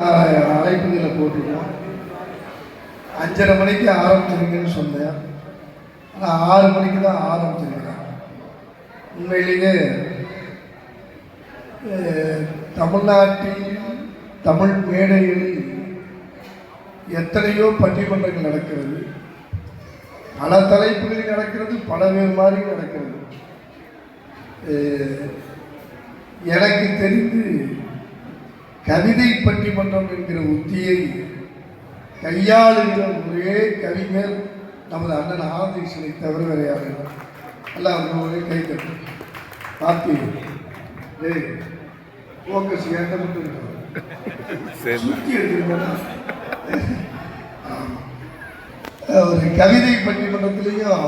அழைப்புகளை போட்டுருக்கோம். 5:30 மணிக்கு ஆரம்பிச்சிருங்கன்னு சொன்னேன். ஆனால் 6 மணிக்கு தான் ஆரம்பிச்சிருக்கிறேன். உண்மையிலேயே தமிழ்நாட்டில் தமிழ் மேடைகளில் எத்தனையோ பட்டிமன்றங்கள் நடக்கிறது. பல தலைப்புகளில் நடக்கிறது, பல வேறு மாதிரி நடக்கிறது. எனக்கு தெரிந்து கவிதை பட்டிமன்றம் என்கிற உத்தியை கையாளுகிற ஒரே கவிஞர் நமது அண்ணன் ஆனந்தீஸ்வரை தவிர வேறு யாரும் அல்ல. அவங்களே கை தட்டு பார்த்து ஃபோக்கஸ் ஏற்ற மட்டும் இருக்கிறோம் சுற்றி எடுத்துருக்கோன்னா ஒரு கவிதை பட்டிமன்றத்திலையும்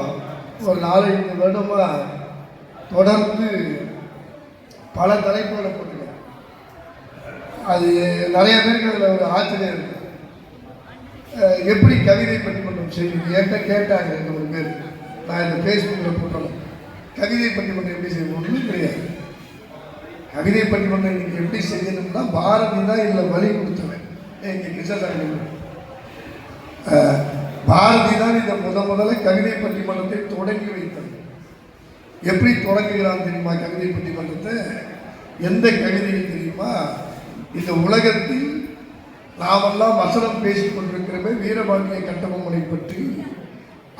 ஒரு 4-5 வருடமாக தொடர்ந்து பல தலைப்புகளை போட்டுருக்கேன். அது நிறைய பேருக்கு அதில் ஒரு ஆச்சரியம் இருக்குது. எப்படி கவிதை பட்டிமன்றம் செய்வீங்க என்கிட்ட கேட்டாங்க 2 பேர். நான் இந்த ஃபேஸ்புக்கில் போட்டோம் கவிதை பட்டிமன்றம் எப்படி செய்யணும். ஒன்றும் கிடையாது. கவிதை பட்டிமன்றம் இன்னைக்கு எப்படி செய்யணும்னா பாரதி தான் இதில் வழி கொடுத்தவன். இங்கே கிருஷ்ணசாமி பாரதி தான் இதை முதல்ல கவிதை பட்டிமன்றத்தை தொடங்கி வைத்தது. எப்படி தொடங்குகிறான் தெரியுமா? கவிதை பட்டிமன்றத்தை எந்த கவிதையும் தெரியுமா? இந்த உலகத்தில் நாமெல்லாம் வசனம் பேசிக் கொண்டிருக்கிறவே வீரபாண்டிய கட்டபொம்மனை பற்றி.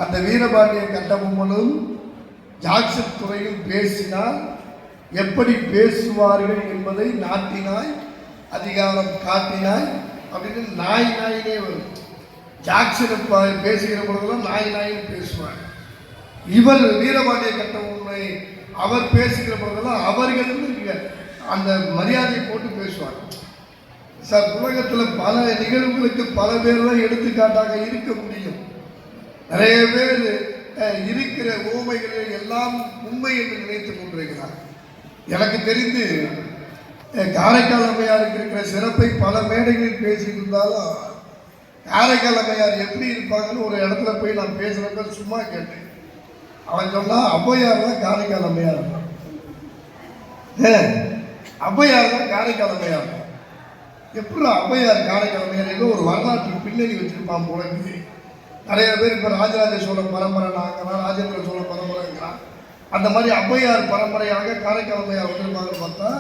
அந்த வீரபாண்டிய கட்டபொம்மனும் ஜாக்சன் துறையும் பேசினால் எப்படி பேசுவார்கள் என்பதை நாட்டினாய் அதிகாரம் காட்டினாய் அப்படின்னு நாயினே வரும். ஜாக்சன் பேசுகிற பொழுதுதான் நாயின்னு பேசுவார். இவர் வீரபாண்டிய கட்டபொம்மனை அவர் பேசுகிற பொழுதெல்லாம் அவர்கள் அந்த மரியாதையை போட்டு பேசுவார். சார், உலகத்தில் பல நிகழ்வுகளுக்கு பல பேர் தான் எடுத்துக்காட்டாக இருக்க முடியும். நிறைய பேர் இருக்கிற ஊமைகளை எல்லாம் உண்மை என்று நினைத்துக் கொண்டிருக்கிறார். எனக்கு தெரிந்து காரைக்கால் அம்மையாருக்கு இருக்கிற சிறப்பை பல மேடைகளில் பேசியிருந்தாலும் காரைக்கால் அம்மையார் எப்படி இருப்பாங்கன்னு ஒரு இடத்துல போய் நான் பேசுகிறப்ப சும்மா கேட்டேன். அவன் சொன்னா ஔவையார் தான் காரைக்கால் அம்மையார். ஔவையார் தான் காரைக்கால் அம்மையார். எப்படி ஔவையார் காரைக்கால் அம்மையார் ஏதோ ஒரு வரலாற்று பின்னணி வச்சிருப்பான் போல. நிறைய பேர் இப்போ ராஜராஜ சோழ பரம்பரை நாங்கிறான், ராஜேந்திர சோழ பரம்பரைங்கிறான். அந்த மாதிரி ஔவையார் பரம்பரையாக காரைக்கால் அம்மையார் வந்திருப்பாங்கன்னு பார்த்தா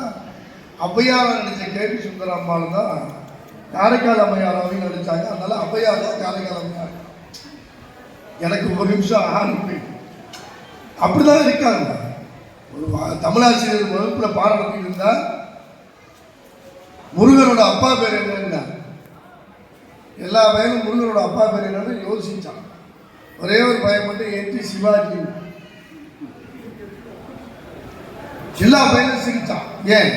ஔவையார் நடித்த கேபி சுந்தர அம்மாள் தான் காரைக்கால் அம்மையாராவையும் நடித்தாங்க. அதனால ஔவையார் தான் காரைக்கால் அம்மையார். எனக்கு ஒரு நிமிஷம் ஆரம்பி அப்படிதான் இருக்காங்க. ஒரு தமிழாசிரியர் வகுப்பில் பாடம் நடத்திட்டு இருந்தா முருகனோட அப்பா பேர் என்னன்னா எல்லா பையனும் முருகனோட அப்பா பேர் என்னன்னு யோசிச்சான். ஒரே ஒரு பையன் மட்டும் என்டி சிவாஜி. எல்லா பையனும் சிரிச்சான். ஏன்?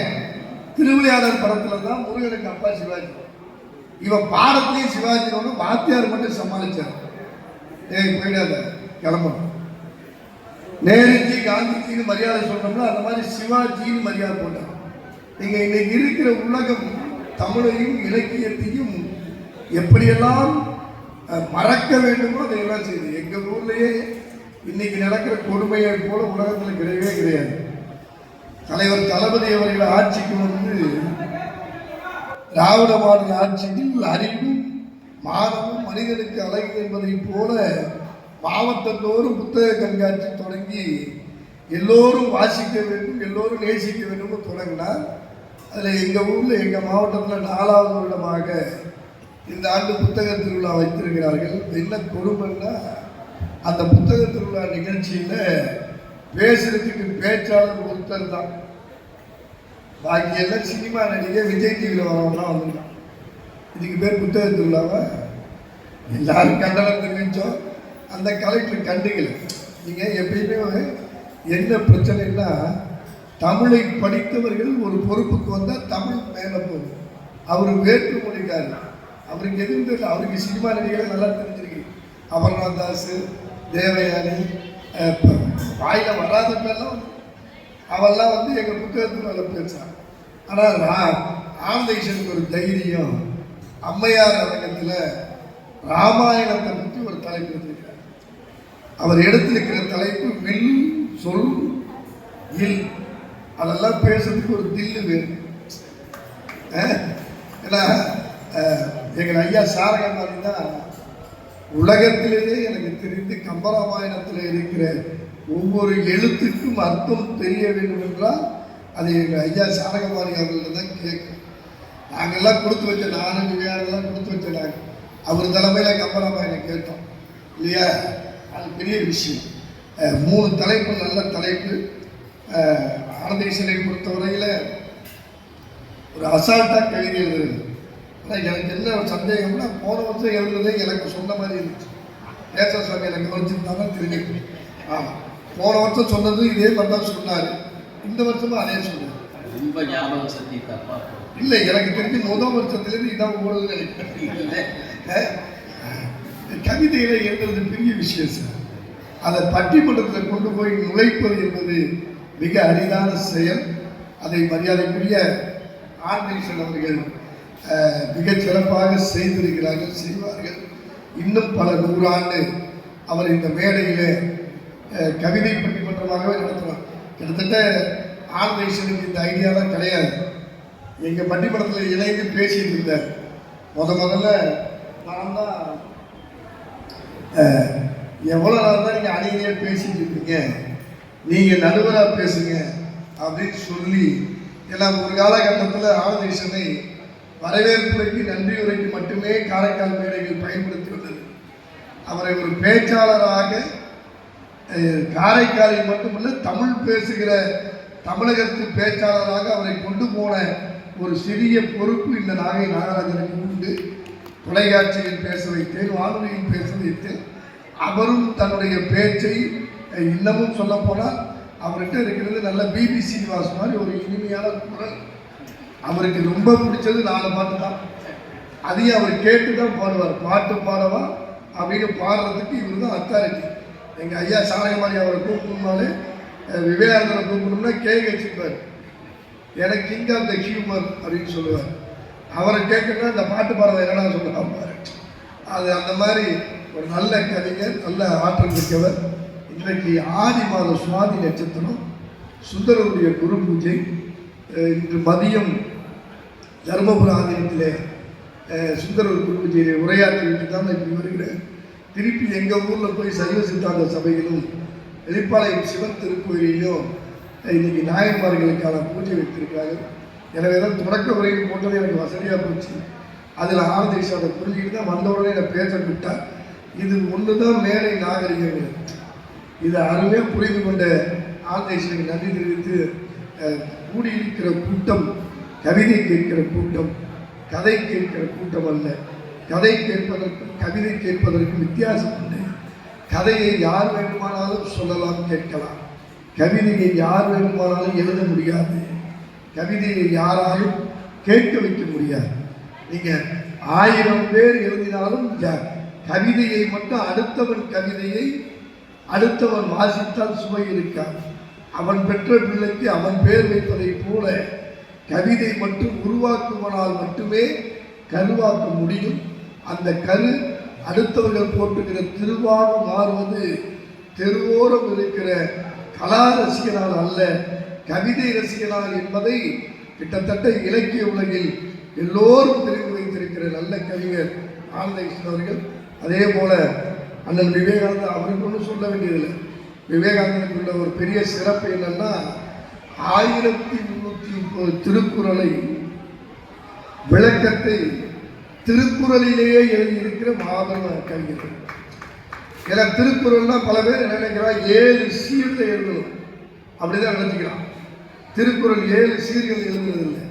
திருவிளையாடல் படத்துல தான் முருகனுக்கு அப்பா சிவாஜி. இவன் பாடத்திலையும் சிவாஜி வாத்தியார் மட்டும் சமாளிச்சார். போயிடாத கிளம்பணும். நேருஜி காந்திஜின்னு மரியாதை சொல்றோம்னா அந்த மாதிரி சிவாஜின்னு மரியாதை போட்டாங்க. நீங்க இன்னைக்கு இருக்கிற உலகம் தமிழையும் இலக்கியத்தையும் எப்படியெல்லாம் மறக்க வேண்டுமோ அதையெல்லாம் செய்யுது. எங்க ஊர்லயே இன்னைக்கு நடக்கிற கொடுமையை போல உலகத்தில் கிடையவே கிடையாது. தலைவர் தளபதி அவர்கள் ஆட்சிக்கு வந்து திராவிட மாடல் ஆட்சியில் அறிவும் மானமும் மனிதனுக்கு அழகு என்பதை போல மாவட்டத்தோறும் புத்தக கண்காட்சி தொடங்கி எல்லோரும் வாசிக்க வேண்டும், எல்லோரும் நேசிக்க வேண்டும் தொடங்கினார். அதில் எங்கள் ஊரில் எங்கள் மாவட்டத்தில் 4வது வருடமாக இந்த ஆண்டு புத்தக திருவிழா வைத்திருக்கிறார்கள். என்ன கொடுமைன்னா அந்த புத்தக திருவிழா நிகழ்ச்சியில் பேசுறதுக்கு பேச்சாளர் ஒருத்தர் தான். பாக்கி எல்லாம் சினிமா நடிகை விஜய் டிவியில் வரவங்கலாம் வந்துருக்கான். இதுக்கு பேர் புத்தக திருவிழாவை எல்லாரும் கண்டனம் தெரிவித்தோம். அந்த கலெக்டர் கண்டுக்கல. நீங்கள் எப்பயுமே என்ன பிரச்சனைன்னா தமிழை படித்தவர்கள் ஒரு பொறுப்புக்கு வந்தால் தமிழ் மேலே போகும். அவர் வேற்றுமொழிக்காரர். அவருக்கு எதுவும் தெரியல. அவருக்கு சினிமா நடிகளை நல்லா தெரிஞ்சிருக்கு. அமர்நாத் தாஸ், தேவயானி, வாயில வராத பேர்லாம் அவெல்லாம் வந்து எங்கள் புத்தகத்துக்கு நல்லா பேசுகிறான். ஆனால் ஆனந்தீஸ்வருக்கு ஒரு தைரியம். அம்மையார் அரங்கத்தில் ராமாயணத்தை பற்றி ஒரு தலைப்பு எடுத்திருக்கிறார். அவர் எடுத்திருக்கிற தலைப்பு வில் சொல் இல். அதெல்லாம் பேசுறதுக்கு ஒரு தில்லு வேணும். ஏன்னா எங்கள் ஐயா சாரகமாரி தான் உலகத்திலேயே எனக்கு தெரிந்து கம்பராமாயணத்தில் இருக்கிற ஒவ்வொரு எழுத்துக்கும் அர்த்தம் தெரிய வேண்டும் என்றால் அது எங்கள் ஐயா சாரகமாரி அவர்கள் தான் கேட்கும். நாங்கள்லாம் கொடுத்து வச்ச நானும் விவேகானந்தெல்லாம் கொடுத்து வச்ச நாங்கள் அவர் தலைமையில் கம்பராமாயணம் கேட்டோம் இல்லையா? அது பெரிய விஷயம். 3 தலைப்பு, நல்ல தலைப்பு. ஆனந்தேசனை பொறுத்தவரையில் ஒரு அசால்ட்டாக கவிதை எழுதுறது. ஆனால் எனக்கு என்ன ஒரு சந்தேகம்னா, போன வருஷம் எழுதுறதே எனக்கு சொன்ன மாதிரி இருந்துச்சு. நேச சுவாமி எனக்கு கவனிச்சிருந்தா தான் தெரிஞ்சுக்கணும். ஆமாம், போன வருஷம் சொன்னது இதே மாதிரி தான் சொன்னார். இந்த வருஷமும் அதே சொன்னார். ரொம்ப ஞாபக சக்தி தப்பா இல்லை, எனக்கு தெரிஞ்சு முதல் வருஷத்துலேருந்து இதான் ஓடுது நினைக்கிறேன். கவிதைகளை எழுதுறது பெரிய விஷயம் சார். அதை பட்டிமன்றத்தில் கொண்டு போய் நுழைப்பது என்பது மிக அரிதான செயல். அதை மரியாதைக்குரிய ஆண்டேசன் அவர்கள் மிகச் சிறப்பாக செய்திருக்கிறார்கள், செய்வார்கள். இன்னும் பல 100 ஆண்டு அவர் இந்த மேடையில் கவிதை பட்டிமன்றமாகவே நடத்தலாம். கிட்டத்தட்ட ஆண்டேசனுக்கு இந்த ஐடியாலாம் கிடையாது. எங்கள் பட்டிமன்றத்தில் இணைந்து பேசிட்டு இருந்தார். முதல்ல நான் தான் எவ்வளோ நாள் தான் நீங்கள் அணியிலே பேசிட்டு இருக்கீங்க, நீங்கள் நடுவராக பேசுங்க அப்படின்னு சொல்லி எல்லாம் ஒரு காலகட்டத்தில் ஆனந்தேசனை வரவேற்புரைக்கு, நன்றியுரைக்கு மட்டுமே காரைக்கால் மேடைகள் பயன்படுத்தி வந்தது. அவரை ஒரு பேச்சாளராக காரைக்காலில் மட்டுமல்ல தமிழ் பேசுகிற தமிழகத்து பேச்சாளராக அவரை கொண்டு போன ஒரு சிறிய பொறுப்பு இந்த நாகை நாகராஜனுக்கு உண்டு. தொலைக்காட்சியில் பேச வைத்தேன், வானொலியில் பேச வைத்தேன். அவரும் தன்னுடைய பேச்சை இன்னமும் சொல்ல போனால் அவர்கிட்ட இருக்கிறது நல்ல பிபி சீனிவாஸ் மாதிரி ஒரு இனிமையான குரல். அவருக்கு ரொம்ப பிடிச்சது 4 பாட்டு தான். அதையும் அவர் கேட்டு தான் பாடுவார். பாட்டு பாடவா அப்படின்னு பாடுறதுக்கு இவர் தான் அத்தாரிட்டி. எங்கள் ஐயா சாரகமாரி அவரை கூப்பிடணும்னாலே, விவேகானந்தரை கூப்பிடணும்னா வச்சுப்பார். எனக்கு கிங் ஆஃப் த ஹியூமர் அப்படின்னு சொல்லுவார். அவரை கேட்கணும்னா இந்த பாட்டு பாடுறத என்னடா சொல்லுவார். அது அந்த மாதிரி ஒரு நல்ல கவிஞர், நல்ல ஆற்றல் மிக்கவர். இன்றைக்கு ஆடி மாத சுவாதி நட்சத்திரம், சுந்தரருடைய குரு பூஜை. இன்று மதியம் தர்மபுர ஆதீனத்திலே சுந்தரர் குரு பூஜையை உரையாற்றி விட்டு தான் இப்படி வருகிறேன். திருப்பி எங்கள் ஊரில் போய் சைவ சித்தாந்த சபையிலும் வெளிப்பாளையம் சிவன் திருக்கோயிலையும் இன்னைக்கு நாயன்மார்களுக்கான பூஜை வைத்திருக்கிறார்கள். எனவே தான் தொடக்க உரையில் போட்டது எனக்கு வசதியாக போச்சு. அதில் ஆனந்தேசன் அதை புரிஞ்சுக்கிட்டு தான் வந்தவுடனே என்னை பேச விட்டார். இது ஒன்று தான் மேலை நாகரிகங்கள். இதை அருமையாக புரிந்து கொண்ட ஆனந்தேசனுக்கு நன்றி தெரிவித்து, கூடியிருக்கிற கூட்டம் கவிதை கேட்கிற கூட்டம், கதை கேட்கிற கூட்டம் அல்ல. கதை கேட்பதற்கும் கவிதை கேட்பதற்கும் வித்தியாசம் உண்டு. கதையை யார் வேண்டுமானாலும் சொல்லலாம், கேட்கலாம். கவிதையை யார் வேண்டுமானாலும் எழுத முடியாது. கவிதையை யாராலும் கேட்க வைக்க முடியாது. நீங்கள் 1000 பேர் எழுதினாலும் கவிதையை மட்டும் அடுத்தவன் கவிதையை அடுத்தவன் வாசித்தால் சுவை இருக்காது. அவன் பெற்ற பிள்ளைக்கு அவன் பேர் வைப்பதை போல கவிதை மட்டும் உருவாக்குவனால் மட்டுமே கருவாக்க முடியும். அந்த கரு அடுத்தவர்கள் போட்டுக்கிற திருவாக மாறுவது தெருவோரம் இருக்கிற கலா ரசிகனால் அல்ல, கவிதை ரசிகனால் என்பதை கிட்டத்தட்ட இலக்கிய உலகில் எல்லோரும் தெரிந்து வைத்திருக்கிற நல்ல கவிஞர் ஆனந்தேசன் அவர்கள். அதே போல அண்ணன் விவேகானந்தர், அவருக்கு ஒன்றும் சொல்ல வேண்டியதில்லை. விவேகானந்தருக்கு உள்ள ஒரு பெரிய சிறப்பு என்னன்னா, 1330 திருக்குறளை விளக்கத்தை திருக்குறளிலேயே எழுதியிருக்கிற மாபெரும் கவிஞர்கள். ஏன்னா திருக்குறள்னா பல பேர் என்ன நினைக்கிறான், 7 சீர்கள் எழுதணும் அப்படிதான் நினைச்சுக்கிறான். திருக்குறள் 7 சீர்கள் எழுதுறதில்லை.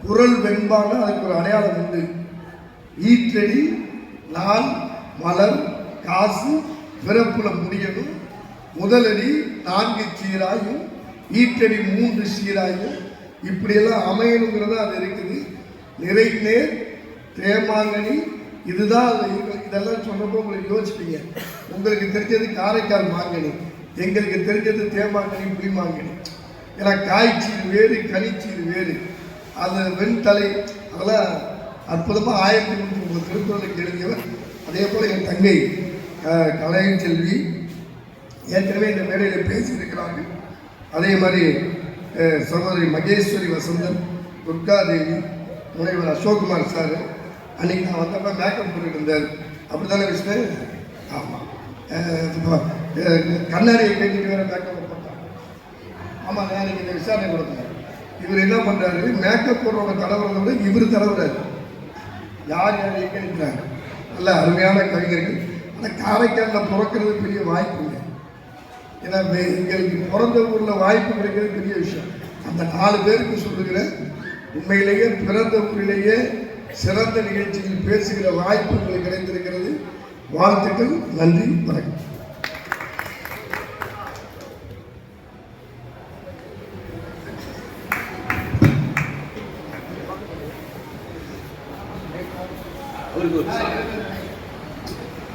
குறள் வெண்பான அதுக்கு ஒரு அடையாளம் உண்டு. ஈற்றடி, நாள், மலர், காசு, பிறப்புல முடியணும். முதலடி 4 சீராயும், ஈற்றடி 3 சீராயும், இப்படியெல்லாம் அமையணுங்கிறத அது இருக்குது. நிறைநேர், தேமாங்கனி, இதுதான் அது. இதெல்லாம் சொன்னப்போ உங்களுக்கு யோசிப்பீங்க. உங்களுக்கு தெரிஞ்சது காரைக்கால் மாங்கனி, எங்களுக்கு தெரிஞ்சது தேமாங்கனி, புளிமாங்கனி. ஏன்னா காய்ச்சீர் வேறு, கனிச்சீர் வேறு. அது வெண்தலை, அதெல்லாம் அற்புதமாக 1330 திருக்குறளுக்கு எழுதியவர். அதே போல் என் தங்கை கலையஞ்செல்வி ஏற்கனவே இந்த மேடையில் பேசியிருக்கிறார்கள். அதே மாதிரி சகோதரி மகேஸ்வரி வசந்தன், துர்காதேவி, முனைவர் அசோக்குமார் சார், அன்னைக்கு நான் வந்தப்ப மேக்கப் பண்ணிட்டு இருந்தார். அப்படி தானே விஷ்ணு? ஆமாம். கண்ணாடியை கேட்டுட்டு வேற மேக்கப் போட்டான். ஆமாம், நான் அன்னைக்கு இந்த விசாரணை கொடுத்தேன். இவர் என்ன பண்ணுறாரு, மேக்கப் போடுறவங்க தடவுறதை விட இவர் தடவுறாரு. யார் யார் எங்கே இருக்கிறாங்க? நல்ல அருமையான கவிஞர்கள். ஆனால் காரைக்காலில் பிறக்கிறது பெரிய வாய்ப்பு இல்லை. ஏன்னா எங்களுக்கு பிறந்த ஊரில் வாய்ப்பு கிடைக்கிறது பெரிய விஷயம். அந்த 4 பேருக்கு சொல்லுகிறேன், உண்மையிலேயே பிறந்த ஊரிலேயே சிறந்த நிகழ்ச்சியில் பேசுகிற வாய்ப்பு உங்களுக்கு கிடைத்திருக்கிறது. வாழ்த்துக்கள். நன்றி, வணக்கம். அவருக்கு ஒரு